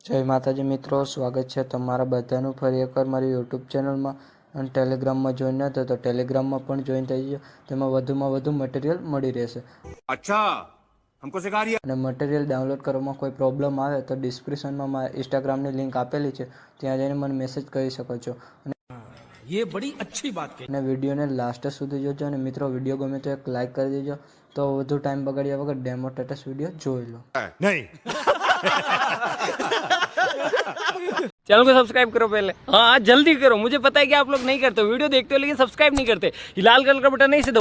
જય માતાજી મિત્રો, સ્વાગત છે તમારા બધાનું ફરી એકવાર મારી યુટ્યુબ ચેનલમાં. અને ટેલિગ્રામમાં જોઈન ન થયો તો ટેલિગ્રામમાં પણ જોઈન થઈ ગયો. તેમાં વધુમાં વધુ મટીરિયલ મળી રહેશે. अच्छा हमको सिखा रही है। અને મટીરિયલ ડાઉનલોડ કરવામાં કોઈ પ્રોબ્લેમ આવે તો ડિસ્ક્રિપ્શનમાં મારા ઇન્સ્ટાગ્રામની લિંક આપેલી છે, ત્યાં જઈને મને મેસેજ કરી શકો છો. ये बड़ी अच्छी बात कही। અને વિડીયોને લાસ્ટ સુધી જોજો. અને મિત્રો, વિડીયો ગમે તો એક લાઇક કરી દેજો. તો વધુ ટાઈમ બગાડ્યા વગર ડેમો સ્ટેટસ વિડીયો જોઈ લો. नहीं चैनल को सब्सक्राइब करो पहले। हाँ जल्दी करो, मुझे पता है कि आप लोग नहीं करते, वीडियो देखते हो लेकिन सब्सक्राइब नहीं करते। ये लाल कलर का बटन नहीं से दो।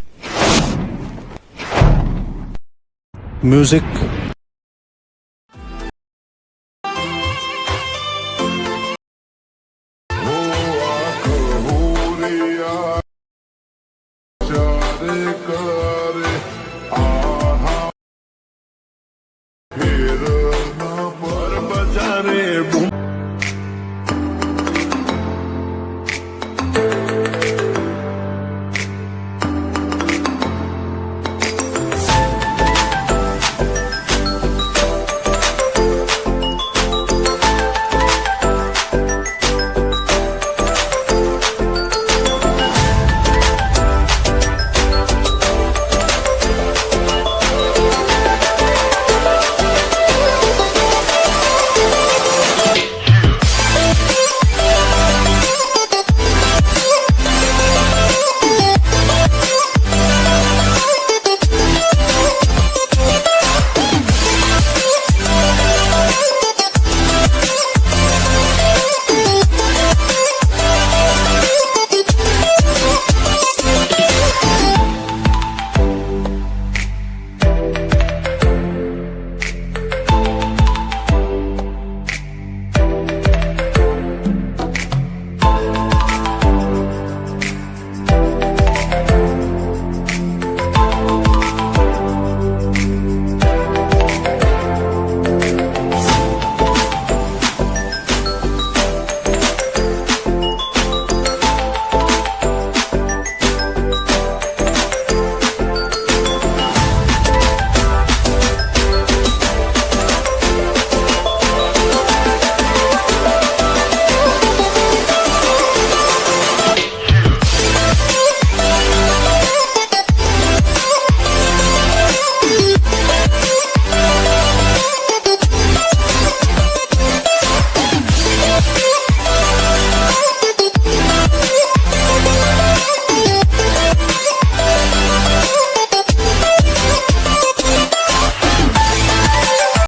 म्यूजिक